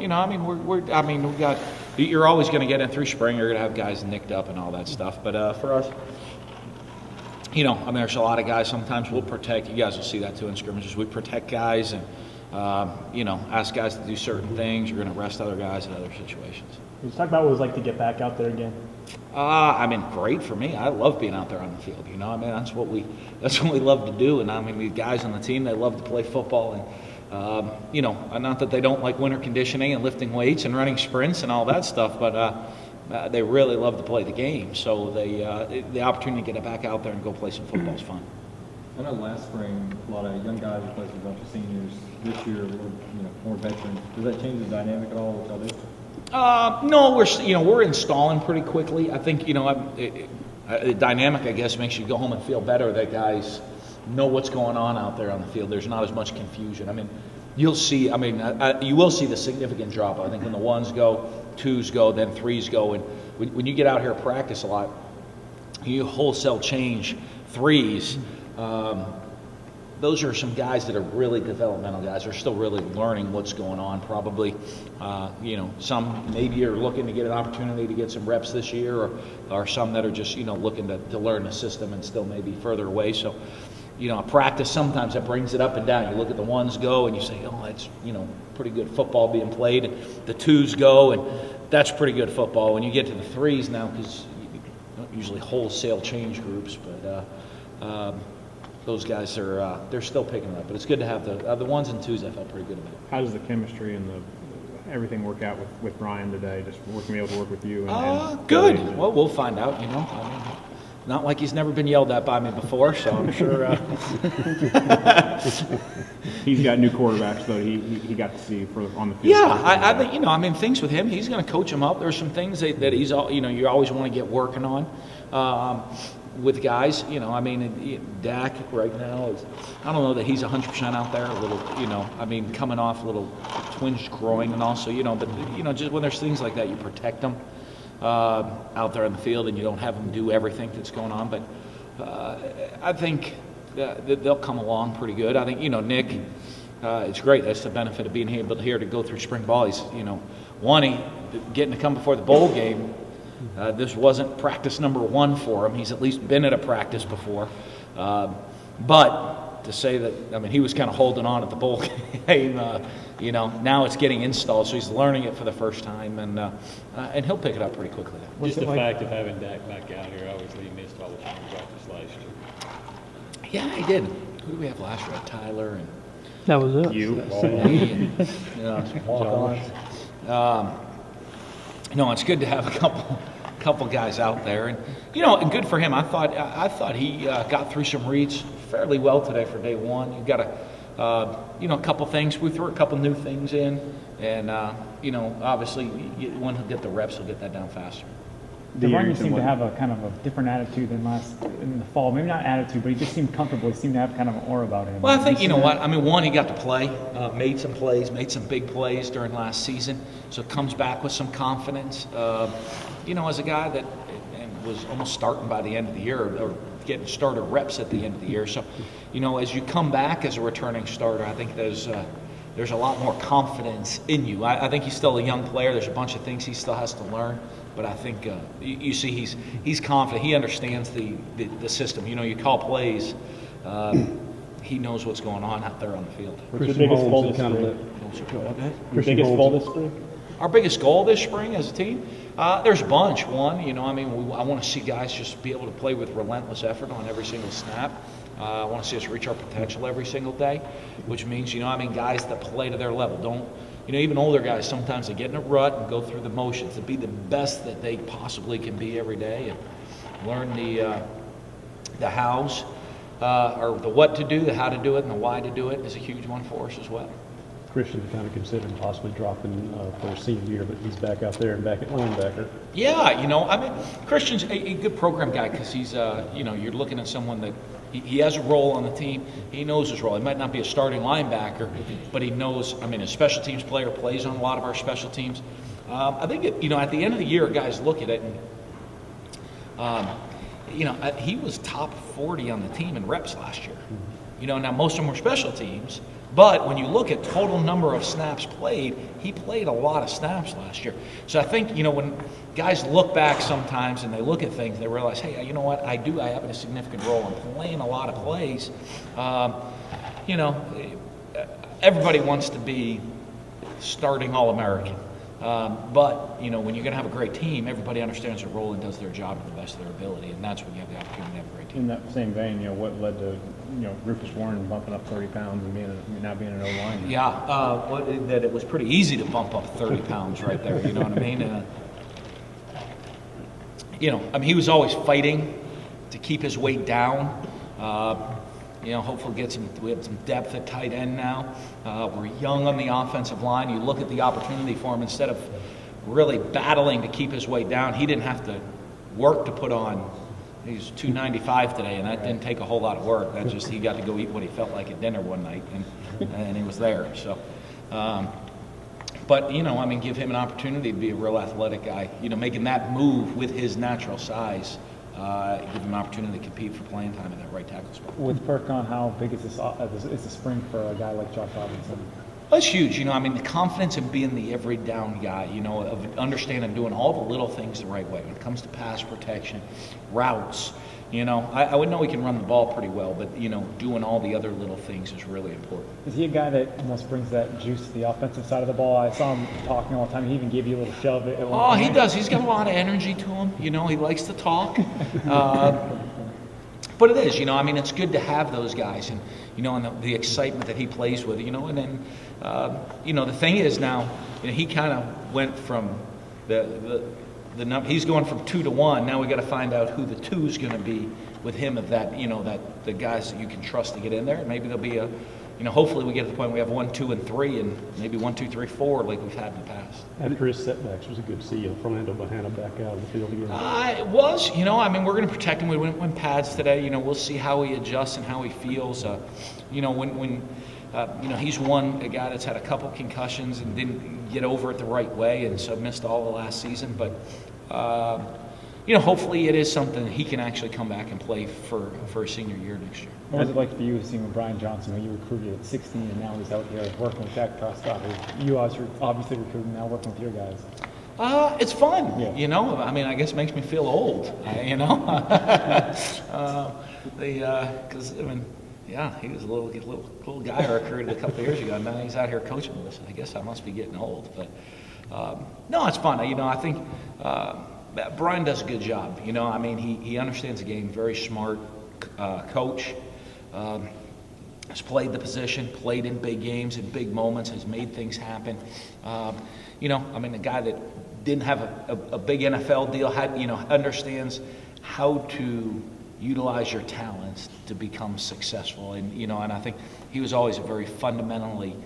You know, I mean, we got. You're always going to get in through spring. You're going to have guys nicked up and all that stuff. But for us, you know, I mean, there's a lot of guys. Sometimes we'll protect. You guys will see that too in scrimmages. We protect guys and you know, ask guys to do certain things. You're going to rest other guys in other situations. Can you talk about what it was like to get back out there again? I mean, great for me. I love being out there on the field. You know, I mean, that's what we love to do. And I mean, the guys on the team, they love to play football. And you know, not that they don't like winter conditioning and lifting weights and running sprints and all that stuff, but they really love to play the game. So the opportunity to get back out there and go play some football is fun. I know last spring a lot of young guys replaced a bunch of seniors. This year, a little, you know, more veterans. Does that change the dynamic at all? What y'all do? No, we're installing pretty quickly. I think, you know, the dynamic, I guess, makes you go home and feel better that guys know what's going on out there on the field. There's not as much confusion. I mean, you'll see. I mean, you will see the significant drop. I think when the ones go, twos go, then threes go, and when you get out here and practice a lot, you wholesale change threes. Those are some guys that are really developmental guys. They're still really learning what's going on. Probably, you know, some maybe are looking to get an opportunity to get some reps this year, or some that are just, you know, looking to learn the system and still maybe further away. So, you know, practice sometimes that brings it up and down. You look at the ones go and you say, oh, that's, you know, pretty good football being played. And the twos go and that's pretty good football. When you get to the threes now, because you don't usually wholesale change groups, but those guys are they're still picking it up. But it's good to have the ones and twos. I felt pretty good about. How does the chemistry and everything work out with Brian today? Just being able to work with you. Good. Well, we'll find out. You know, I mean, not like he's never been yelled at by me before, so I'm sure. He's got new quarterbacks though. He got to see on the field. Yeah, I think, you know, I mean, things with him, he's going to coach him up. There's some things that he's, you know, you always want to get working on. With guys, you know, I mean, Dak right now is, I don't know that he's 100% out there, a little, you know, I mean, coming off a little twinged groin and also, you know, but, you know, just when there's things like that, you protect them out there on the field and you don't have them do everything that's going on. But I think they'll come along pretty good. I think, you know, Nick, it's great. That's the benefit of being able here to go through spring ball. He's, you know, getting to come before the bowl game. This wasn't practice number one for him. He's at least been at a practice before. But to say that, I mean, he was kind of holding on at the bowl game. You know, now it's getting installed, so he's learning it for the first time, and he'll pick it up pretty quickly. Just the fact of having Dak back out here, obviously he missed all the spring practice last year. Yeah, he did. Who do we have last year? Tyler and That was it. You. you know, walk-ons. No, it's good to have a couple guys out there, and you know, and good for him. I thought he got through some reads fairly well today for day one. You got you know, a couple things. We threw a couple new things in, and you know, obviously, when he'll get the reps, he'll get that down faster. DeVarney seemed to have a kind of a different attitude than in the fall. Maybe not attitude, but he just seemed comfortable. He seemed to have kind of an aura about him. Well, I think, you know what, I mean, one, he got to play, made some plays, made some big plays during last season, so comes back with some confidence. You know, as a guy that was almost starting by the end of the year, or getting starter reps at the end of the year. So, you know, as you come back as a returning starter, I think there's a lot more confidence in you. I think he's still a young player. There's a bunch of things he still has to learn. But I think you see he's confident. He understands the system. You know, you call plays. He knows what's going on out there on the field. What's your biggest goal this spring? Our biggest goal this spring as a team? There's a bunch. One, you know, I mean, I want to see guys just be able to play with relentless effort on every single snap. I want to see us reach our potential every single day, which means, you know, I mean, guys that play to their level. Don't, you know, even older guys, sometimes they get in a rut and go through the motions to be the best that they possibly can be every day and learn the hows, or the what to do, the how to do it, and the why to do it is a huge one for us as well. Christian kind of considering possibly dropping for a senior year, but he's back out there and back at linebacker. Yeah, you know, I mean, Christian's a good program guy because he's, you know, you're looking at someone that he has a role on the team. He knows his role. He might not be a starting linebacker, but he knows, I mean, a special teams player, plays on a lot of our special teams. I think, you know, at the end of the year, guys look at it and, you know, he was top 40 on the team in reps last year. You know, now most of them were special teams, But when you look at total number of snaps played, he played a lot of snaps last year. So I think, when guys look back sometimes and they look at things, they realize, hey, you know what, I have a significant role in playing a lot of plays. Everybody wants to be starting All-American. But when you're going to have a great team, everybody understands their role and does their job to the best of their ability, and that's when you have the opportunity to have a great team. In that same vein, what led to Rufus Warren bumping up 30 pounds and now being an O-lineman? Yeah, that it was pretty easy to bump up 30 pounds right there. You know what I mean? He was always fighting to keep his weight down. Hopefully we have some depth at tight end now. We're young on the offensive line. You look at the opportunity for him, instead of really battling to keep his weight down, he didn't have to work to put on. He's 295 today, and that didn't take a whole lot of work. That just, he got to go eat what he felt like at dinner one night, and he was there. So, but give him an opportunity to be a real athletic guy. Making that move with his natural size. Give him an opportunity to compete for playing time in that right tackle spot. With Perk on, how big is this? Is the spring for a guy like Josh Robinson? That's huge. The confidence in being the every down guy, of understanding doing all the little things the right way when it comes to pass protection, routes. I would know he can run the ball pretty well, but, doing all the other little things is really important. Is he a guy that almost brings that juice to the offensive side of the ball? I saw him talking all the time. He even gave you a little shove at one point. He does. He's got a lot of energy to him. He likes to talk. But it is, it's good to have those guys and, and the excitement that he plays with, and then, the thing is now, he kind of went from the number, he's going from 2 to 1. Now we got to find out who the 2 is going to be with him, of that, that the guys that you can trust to get in there. Maybe there'll be hopefully we get to the point where we have 1, 2, and 3, and maybe 1, 2, 3, 4 like we've had in the past. After his setbacks, was it good to see Fernando Bahana back out of the field again? It was. We're going to protect him. We went pads today. We'll see how he adjusts and how he feels. When he's a guy that's had a couple concussions and didn't get over it the right way, and so missed all the last season. But hopefully it is something that he can actually come back and play for a senior year next year. What was it like for you seeing with Brian Johnson, when you recruited at 16 and now he's out here working with Jack Prescott? You obviously recruiting, now working with your guys. It's fun, Yeah. I guess it makes me feel old, because he was a little guy I recruited a couple of years ago, and now he's out here coaching with us. I guess I must be getting old, but no, it's fun. I think Brian does a good job. He understands the game. Very smart coach. Has played the position, played in big games, in big moments, has made things happen. A guy that didn't have a big NFL deal, understands how to utilize your talents to become successful. And I think he was always a very fundamentally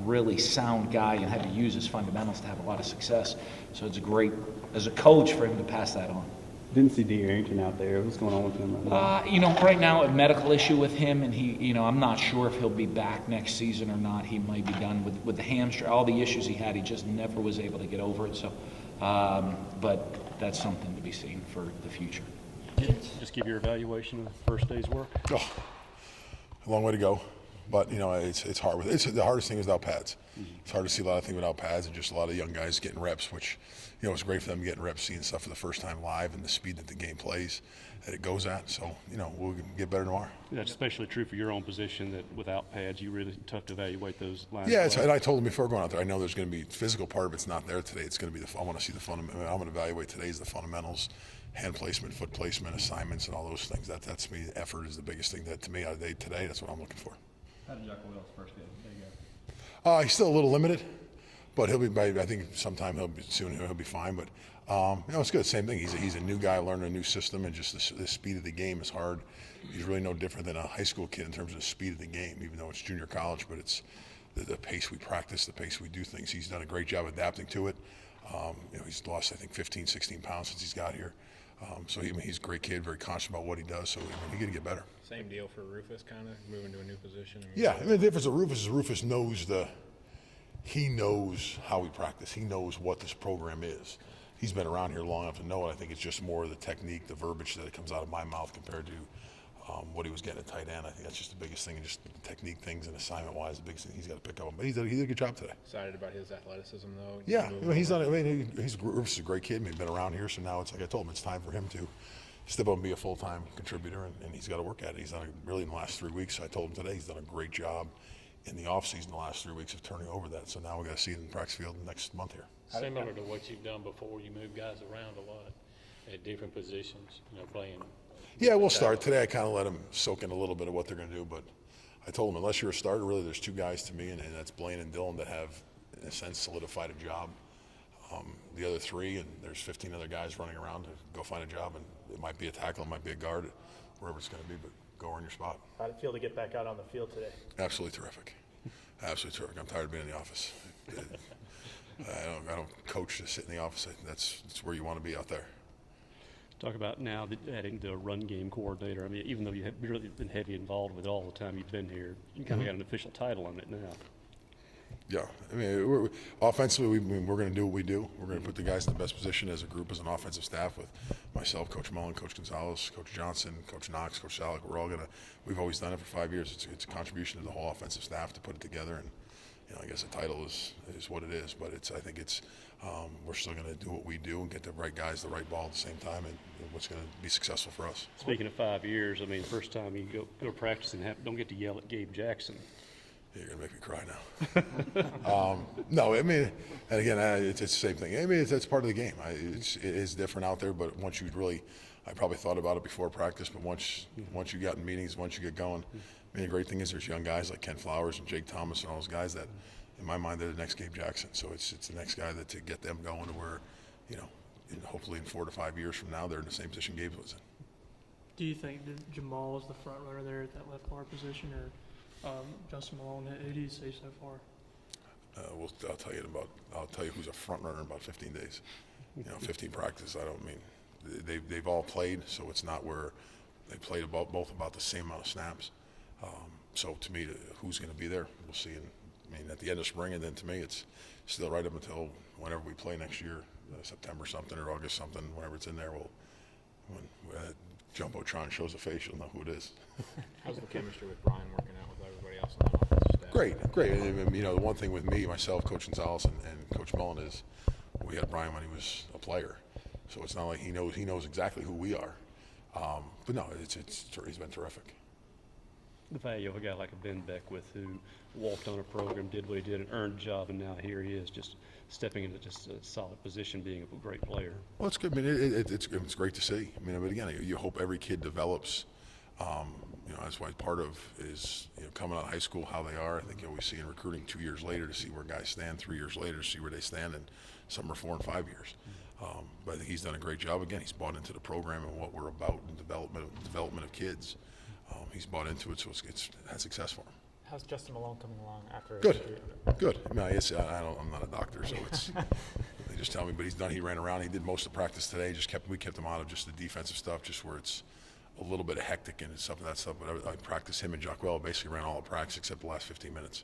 really sound guy and had to use his fundamentals to have a lot of success. So it's great as a coach for him to pass that on. Didn't see D. Arrington out there. What's going on with him right now? Right now a medical issue with him, and he, I'm not sure if he'll be back next season or not. He might be done with the hamstring, all the issues he had. He just never was able to get over it. So, but that's something to be seen for the future. Just give your evaluation of the first day's work. Oh, a long way to go, but it's hard. The hardest thing is without pads. It's hard to see a lot of things without pads, and just a lot of young guys getting reps, which it's great for them getting reps, seeing stuff for the first time live, and the speed that the game plays, that it goes at. So we'll get better tomorrow. That's especially true for your own position, that without pads, you really tough to evaluate those lines. Yeah, and I told them before going out there, I know there's going to be physical part of it's not there today. It's going to be I want to see the fundamental. I'm going to evaluate today's the fundamentals. Hand placement, foot placement, assignments, and all those things. That's me. Effort is the biggest thing that to me today. That's what I'm looking for. How did Jack Will's first game? There you go. He's still a little limited, but he'll be. I think sometime he'll be fine. But it's good. Same thing. He's a new guy learning a new system, and just the speed of the game is hard. He's really no different than a high school kid in terms of the speed of the game, even though it's junior college. But it's the pace we practice, the pace we do things. He's done a great job adapting to it. He's lost, I think, 15, 16 pounds since he's got here. So he's a great kid, very conscious about what he does. So he's going to get better. Same deal for Rufus, kind of moving to a new position. Yeah, the difference with Rufus is Rufus knows he knows how we practice. He knows what this program is. He's been around here long enough to know it. I think it's just more of the technique, the verbiage that comes out of my mouth compared to what he was getting at tight end. I think that's just the biggest thing, and just technique things and assignment-wise, the biggest thing he's got to pick up on. But he did a good job today. Excited about his athleticism, though. Yeah, I mean, he's done. I mean, Rufus is a great kid. He's been around here, so now it's like I told him, it's time for him to step up and be a full-time contributor, and he's got to work at it. He's done really in the last 3 weeks. I told him today he's done a great job in the offseason the last 3 weeks of turning over that. So now we got to see it in the practice field next month here. Similar to what you've done before, you move guys around a lot at different positions, playing. Yeah, we'll start. Today I kind of let him soak in a little bit of what they're going to do, but I told him unless you're a starter, really there's two guys to me, and that's Blaine and Dylan that have, in a sense, solidified a job. The other three, and there's 15 other guys running around to go find a job, and it might be a tackle, it might be a guard, wherever it's going to be, but go earn your spot. How did it feel to get back out on the field today? Absolutely terrific. Absolutely terrific. I'm tired of being in the office. I don't coach to sit in the office. That's where you want to be out there. Talk about now that adding the run game coordinator. I mean, even though you have really been heavy involved with it all the time you've been here, you kind of got an official title on it now. Yeah, I mean, offensively, we're going to do what we do. We're going to put the guys in the best position as a group, as an offensive staff, with myself, Coach Mullen, Coach Gonzalez, Coach Johnson, Coach Knox, Coach Salek. We're all going to. We've always done it for 5 years. It's a contribution to the whole offensive staff to put it together, and I guess the title is what it is. But I think we're still going to do what we do and get the right guys, the right ball at the same time, and what's going to be successful for us. Speaking of 5 years, I mean, first time you go to practice and don't get to yell at Gabe Jackson. You're going to make me cry now. No, I mean, and again, it's the same thing. I mean, it's part of the game. It is different out there, but once you really, I probably thought about it before practice, but once you got in meetings, once you get going, I mean, the great thing is there's young guys like Ken Flowers and Jake Thomas and all those guys that, in my mind, they're the next Gabe Jackson. So it's the next guy that to get them going to where, hopefully in 4 to 5 years from now, they're in the same position Gabe was in. Do you think that Jamal is the front runner there at that left guard position, or Justin Malone? Who do you say so far? I'll tell you who's a front runner in about 15 days. 15 practice. I don't mean they've all played, so it's not where they played both about the same amount of snaps. So to me, who's going to be there, we'll see. And I mean, at the end of spring, and then to me, it's still right up until whenever we play next year, September something or August something, whenever it's in there. When Jumbotron shows a face, you'll know who it is. How's the chemistry with Brian working out with everybody else on that offensive staff? Great. And, the one thing with me, myself, Coach Gonzalez, and Coach Mullen is we had Brian when he was a player, so it's not like he knows exactly who we are. But no, he's been terrific. The value of a guy like a Ben Beckwith who walked on a program, did what he did, and earned a job, and now here he is just stepping into just a solid position, being a great player. Well, it's good. I mean, it's great to see. I mean, but again, you hope every kid develops. That's why part of is coming out of high school how they are. I think we see in recruiting 2 years later to see where guys stand, 3 years later to see where they stand, and some are 4 and 5 years. But I think he's done a great job. Again, he's bought into the program and what we're about in development of kids. He's bought into it, so it's had success for him. How's Justin Malone coming along after? Good. I mean, I'm not a doctor, so they just tell me. But he's done. He ran around. He did most of the practice today. We kept him out of just the defensive stuff, just where it's a little bit of hectic and stuff. But I practiced him and Jacquel basically ran all the practice except the last 15 minutes.